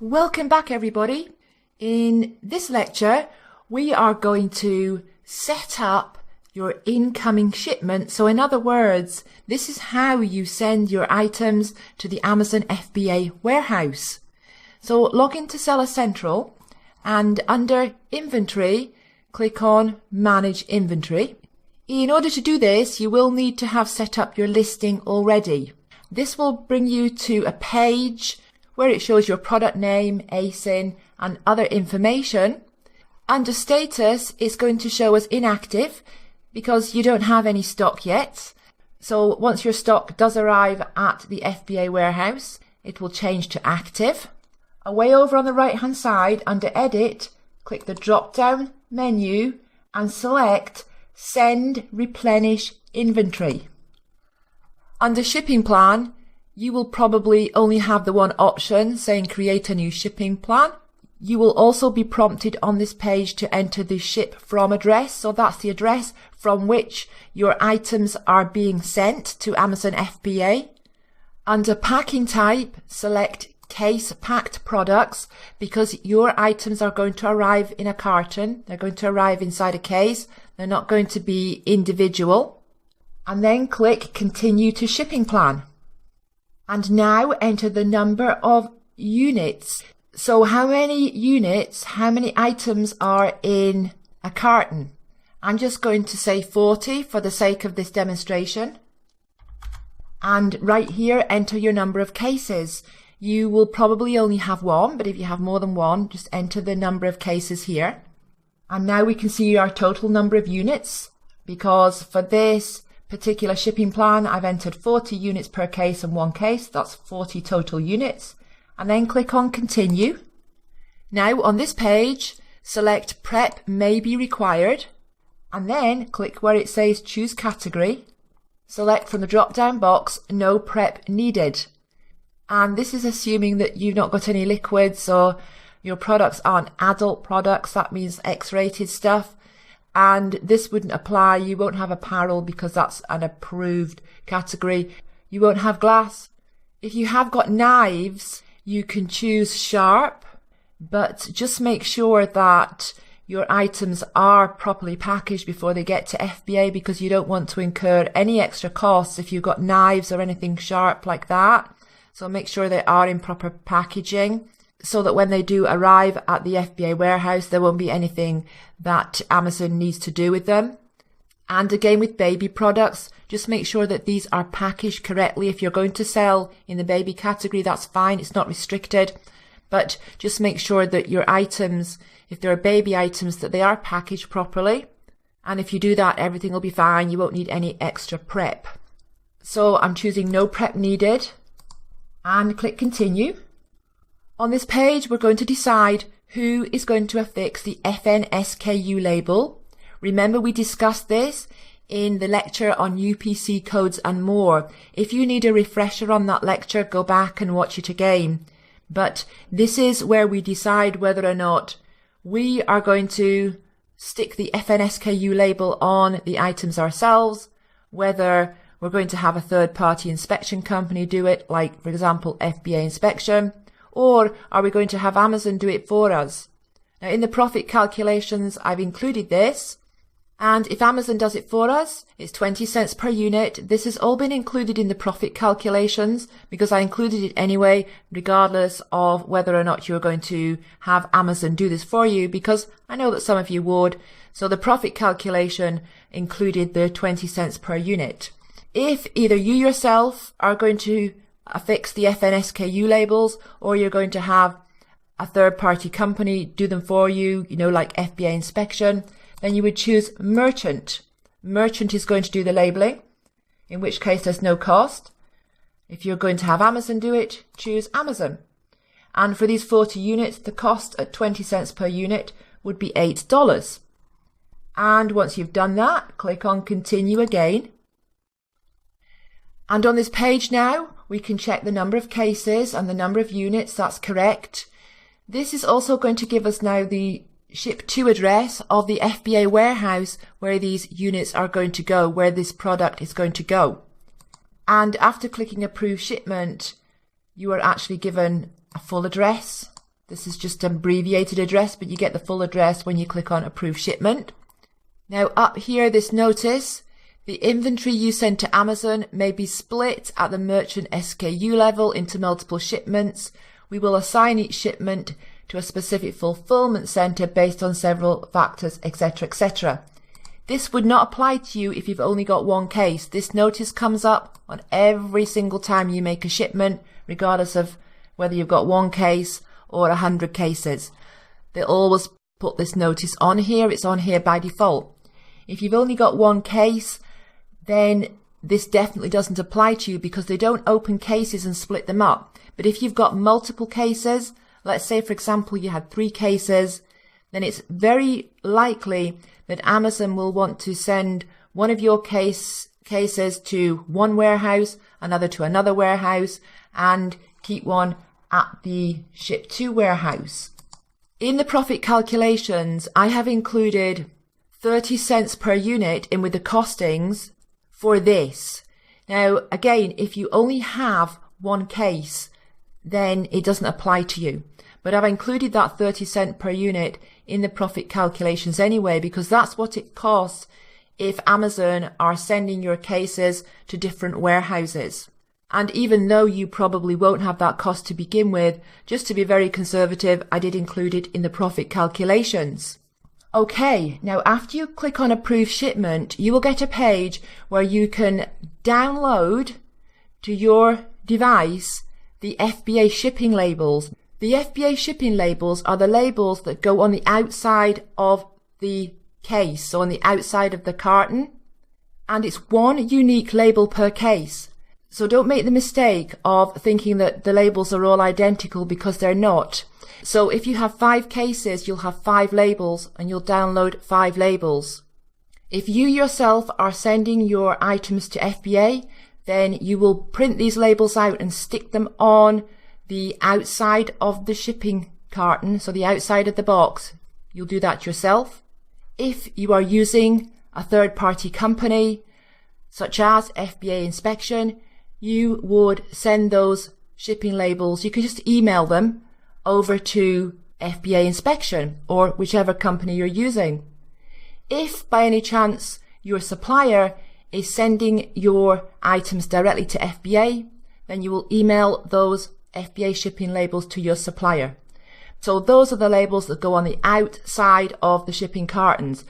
Welcome back, everybody. In this lecture, we are going to set up your incoming shipment. So in other words, this is how you send your items to the Amazon FBA warehouse. So log into Seller Central and under Inventory, click on Manage Inventory. In order to do this, you will need to have set up your listing already. This will bring you to a page where it shows your product name, ASIN, and other information. Under status, it's going to show as inactive because you don't have any stock yet. So once your stock does arrive at the FBA warehouse, it will change to active. Away over on the right hand side, under Edit, click the drop down menu and select Send Replenish Inventory. Under Shipping Plan, you will probably only have the one option saying create a new shipping plan. You will also be prompted on this page to enter the ship from address. So that's the address from which your items are being sent to Amazon FBA. Under packing type, select case packed products because your items are going to arrive in a carton. They're going to arrive inside a case. They're not going to be individual. And then click continue to shipping plan. And now enter the number of units. So how many units, how many items are in a carton? I'm just going to say 40 for the sake of this demonstration. And right here, enter your number of cases. You will probably only have one, but if you have more than one, just enter the number of cases here. And now we can see our total number of units because for this particular shipping plan, I've entered 40 units per case and one case. That's 40 total units. And then click on continue. Now on this page, select prep may be required. And then click where it says choose category. Select from the drop down box, no prep needed. And this is assuming that you've not got any liquids or your products aren't adult products. That means X-rated stuff. And this wouldn't apply. You won't have apparel because that's an approved category. You won't have glass. If you have got knives, you can choose sharp, but just make sure that your items are properly packaged before they get to FBA because you don't want to incur any extra costs if you've got knives or anything sharp like that. So make sure they are in proper packaging, so that when they do arrive at the FBA warehouse, there won't be anything that Amazon needs to do with them. And again, with baby products, just make sure that these are packaged correctly. If you're going to sell in the baby category, that's fine. It's not restricted. But just make sure that your items, if there are baby items, that they are packaged properly. And if you do that, everything will be fine. You won't need any extra prep. So I'm choosing no prep needed and click continue. On this page, we're going to decide who is going to affix the FNSKU label. Remember, we discussed this in the lecture on UPC codes and more. If you need a refresher on that lecture, go back and watch it again. But this is where we decide whether or not we are going to stick the FNSKU label on the items ourselves, whether we're going to have a third-party inspection company do it, like, for example, FBA inspection, or are we going to have Amazon do it for us? Now, in the profit calculations, I've included this. And if Amazon does it for us, it's 20 cents per unit. This has all been included in the profit calculations because I included it anyway, regardless of whether or not you're going to have Amazon do this for you, because I know that some of you would. So the profit calculation included the 20 cents per unit. If either you yourself are going to affix the FNSKU labels, or you're going to have a third-party company do them for you, like FBA inspection, then you would choose merchant. Merchant is going to do the labeling, in which case there's no cost. If you're going to have Amazon do it, choose Amazon. And for these 40 units, the cost at 20 cents per unit would be $8. And once you've done that, click on continue again. And on this page now, we can check the number of cases and the number of units. That's correct. This is also going to give us now the ship to address of the FBA warehouse where these units are going to go, where this product is going to go. And after clicking approve shipment, you are actually given a full address This is just an abbreviated address, but you get the full address when you click on Approve Shipment. Now up here, this notice, the inventory you send to Amazon may be split at the merchant SKU level into multiple shipments. We will assign each shipment to a specific fulfillment center based on several factors, etc., etc. This would not apply to you if you've only got one case. This notice comes up on every single time you make a shipment, regardless of whether you've got one case or 100 cases. They always put this notice on here. It's on here by default. If you've only got one case, then this definitely doesn't apply to you because they don't open cases and split them up. But if you've got multiple cases, let's say for example you had 3 cases, then it's very likely that Amazon will want to send one of your cases to one warehouse, another to another warehouse, and keep one at the ship to warehouse. In the profit calculations, I have included 30 cents per unit in with the costings for this. Now, again, if you only have one case, then it doesn't apply to you. But I've included that 30 cent per unit in the profit calculations anyway, because that's what it costs if Amazon are sending your cases to different warehouses. And even though you probably won't have that cost to begin with, just to be very conservative, I did include it in the profit calculations. Okay, now after you click on Approve Shipment, you will get a page where you can download to your device the FBA shipping labels. The FBA shipping labels are the labels that go on the outside of the case, so on the outside of the carton, and it's one unique label per case. So don't make the mistake of thinking that the labels are all identical, because they're not. So if you have 5 cases, you'll have 5 labels and you'll download 5 labels. If you yourself are sending your items to FBA, then you will print these labels out and stick them on the outside of the shipping carton, so the outside of the box. You'll do that yourself. If you are using a third-party company, such as FBA Inspection, you would send those shipping labels, you could just email them over to FBA Inspection or whichever company you're using. If by any chance your supplier is sending your items directly to FBA, then you will email those FBA shipping labels to your supplier. So those are the labels that go on the outside of the shipping cartons.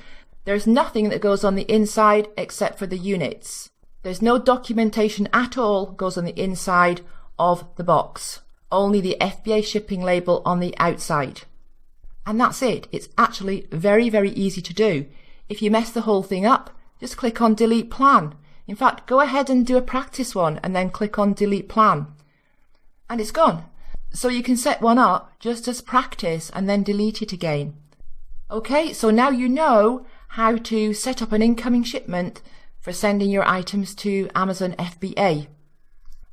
There's nothing that goes on the inside except for the units. There's no documentation at all goes on the inside of the box. Only the FBA shipping label on the outside. And that's it. It's actually very, very easy to do. If you mess the whole thing up, just click on Delete Plan. In fact, go ahead and do a practice one and then click on Delete Plan. And it's gone. So you can set one up just as practice and then delete it again. Okay, so now you know how to set up an incoming shipment for sending your items to Amazon FBA.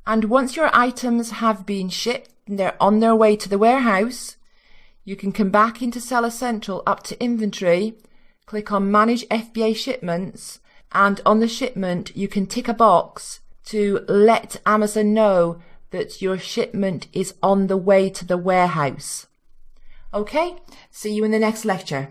And once your items have been shipped and they're on their way to the warehouse, you can come back into Seller Central up to Inventory, click on Manage FBA Shipments, and on the shipment you can tick a box to let Amazon know that your shipment is on the way to the warehouse. Okay, see you in the next lecture.